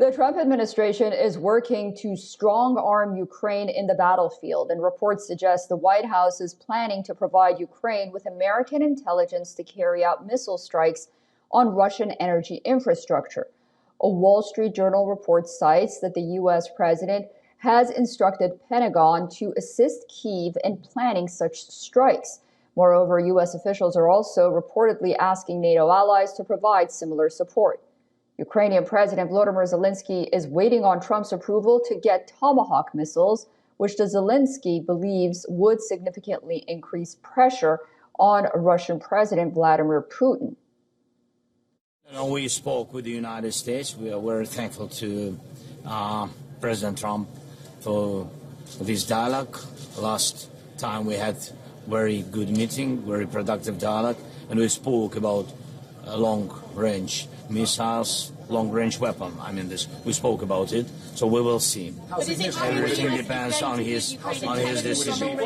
The Trump administration is working to strong-arm Ukraine in the battlefield, and reports suggest the White House is planning to provide Ukraine with American intelligence to carry out missile strikes on Russian energy infrastructure. A Wall Street Journal report cites that the U.S. president has instructed Pentagon to assist Kyiv in planning such strikes. Moreover, U.S. officials are also reportedly asking NATO allies to provide similar support. Ukrainian President Volodymyr Zelensky is waiting on Trump's approval to get Tomahawk missiles, which the Zelensky believes would significantly increase pressure on Russian President Vladimir Putin. We spoke with the United States. We are very thankful to President Trump for this dialogue. Last time we had very good meeting, very productive dialogue, and we spoke about long-range missiles, long-range weapon. We spoke about it, so we will see. Everything depends on his decision.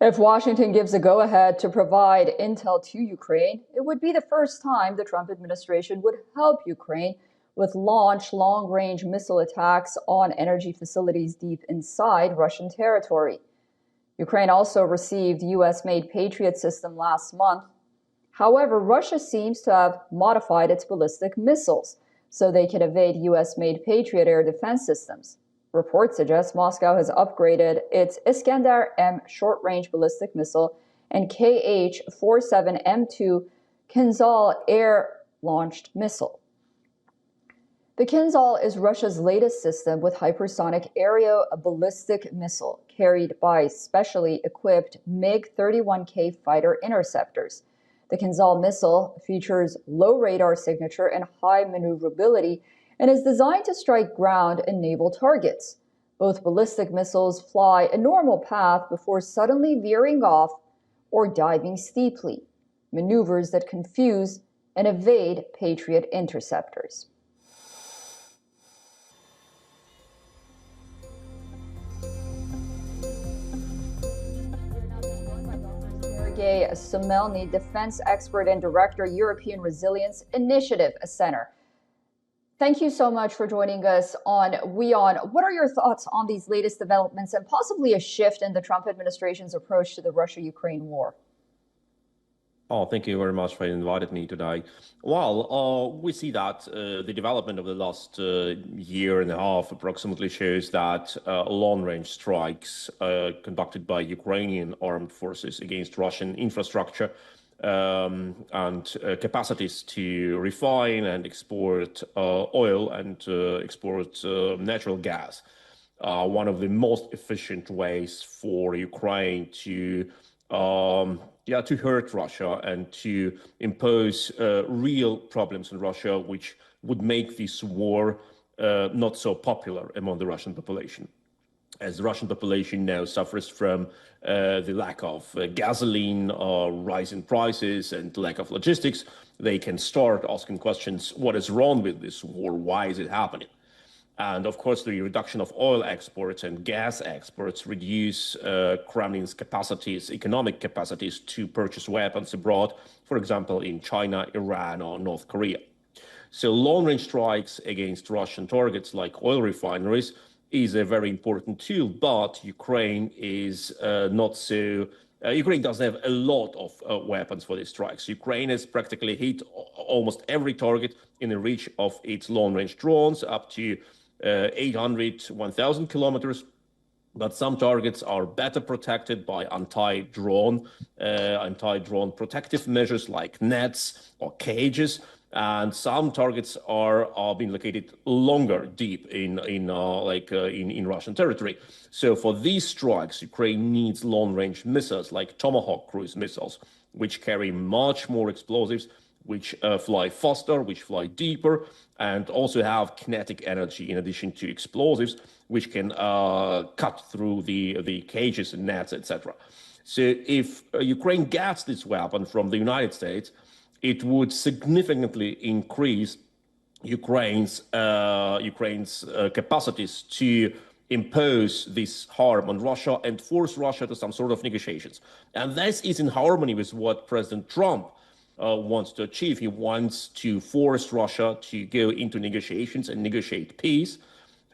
If Washington gives a go-ahead to provide intel to Ukraine, it would be the first time the Trump administration would help Ukraine with launch long-range missile attacks on energy facilities deep inside Russian territory. Ukraine also received U.S.-made Patriot system last month. However, Russia seems to have modified its ballistic missiles so they can evade U.S.-made Patriot air defense systems. Reports suggest Moscow has upgraded its Iskander-M short-range ballistic missile and Kh-47M2 Kinzhal air-launched missile. The Kinzhal is Russia's latest system with hypersonic aerial ballistic missile carried by specially equipped MiG-31K fighter interceptors. The Kinzhal missile features low radar signature and high maneuverability and is designed to strike ground and naval targets. Both ballistic missiles fly a normal path before suddenly veering off or diving steeply, maneuvers that confuse and evade Patriot interceptors. Somelny, defense expert and director, European Resilience Initiative Center. Thank you so much for joining us on WION. What are your thoughts on these latest developments and possibly a shift in the Trump administration's approach to the Russia-Ukraine war? Oh, thank you very much for inviting me today. Well, we see that the development of the last year and a half approximately shows that long-range strikes conducted by Ukrainian armed forces against Russian infrastructure and capacities to refine and export oil and export natural gas are one of the most efficient ways for Ukraine to hurt Russia and to impose real problems in Russia, which would make this war not so popular among the Russian population. As the Russian population now suffers from the lack of gasoline, rising prices, and lack of logistics, they can start asking questions: what is wrong with this war? Why is it happening? And of course, the reduction of oil exports and gas exports reduce Kremlin's capacities, economic capacities to purchase weapons abroad, for example, in China, Iran, or North Korea. So long-range strikes against Russian targets like oil refineries is a very important tool, but Ukraine is Ukraine doesn't have a lot of weapons for these strikes. Ukraine has practically hit almost every target in the reach of its long-range drones, up to 800, 1,000 kilometers. But some targets are better protected by anti-drone protective measures like nets or cages. And some targets are being located longer deep in Russian territory. So for these strikes, Ukraine needs long-range missiles like Tomahawk cruise missiles, which carry much more explosives, which fly faster, which fly deeper, and also have kinetic energy in addition to explosives, which can cut through the cages and nets, etc. So if Ukraine gets this weapon from the United States, it would significantly increase Ukraine's capacities to impose this harm on Russia and force Russia to some sort of negotiations. And this is in harmony with what President Trump wants to achieve. He wants to force Russia to go into negotiations and negotiate peace.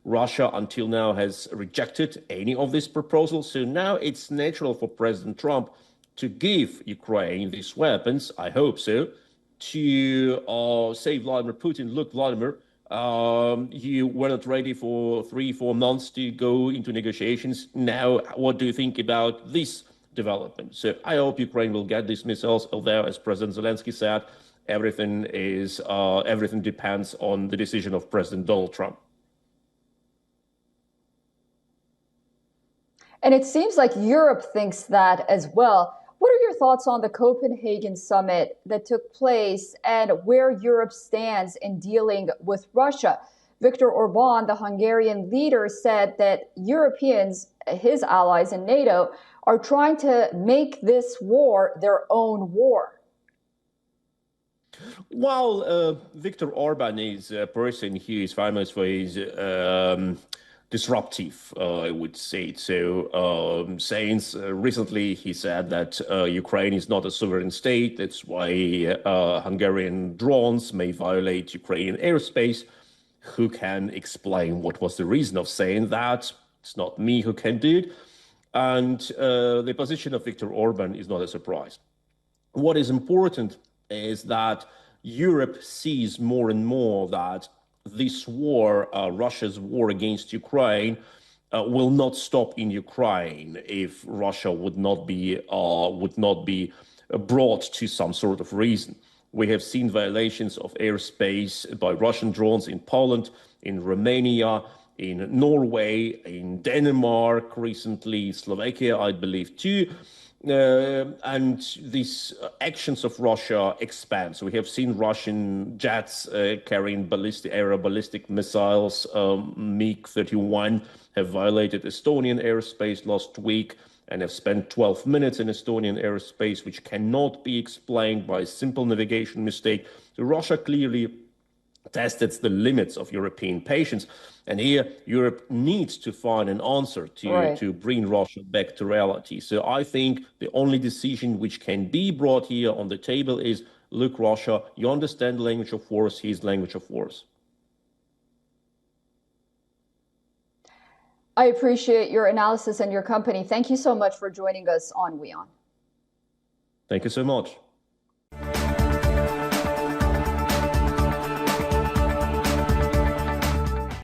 Russia until now has rejected any of these proposals. So now it's natural for President Trump to give Ukraine these weapons, I hope so, to say Vladimir Putin, look, Vladimir, you were not ready for 3-4 months to go into negotiations. Now, what do you think about this development? So I hope Ukraine will get these missiles, although, as President Zelensky said, everything depends on the decision of President Donald Trump. And it seems like Europe thinks that as well. What are your thoughts on the Copenhagen summit that took place and where Europe stands in dealing with Russia? Viktor Orban, the Hungarian leader, said that Europeans, his allies in NATO, are trying to make this war their own war. Well, Viktor Orban is a person who is famous for his disruptive, I would say. So since recently he said that Ukraine is not a sovereign state. That's why Hungarian drones may violate Ukrainian airspace. Who can explain what was the reason of saying that? It's not me who can do it. And the position of Viktor Orban is not a surprise. What is important is that Europe sees more and more that this war, Russia's war against Ukraine, will not stop in Ukraine if Russia would not be brought to some sort of reason. We have seen violations of airspace by Russian drones in Poland, in Romania, in Norway, in Denmark recently, Slovakia, I believe too. And these actions of Russia expand. So we have seen Russian jets carrying aeroballistic missiles. MiG-31 have violated Estonian airspace last week and have spent 12 minutes in Estonian airspace, which cannot be explained by a simple navigation mistake. So Russia clearly tested the limits of European patience. And here, Europe needs to find an answer to bring Russia back to reality. So I think the only decision which can be brought here on the table is, look, Russia, you understand the language of force, here's the language of force. I appreciate your analysis and your company. Thank you so much for joining us on WION. Thank you so much.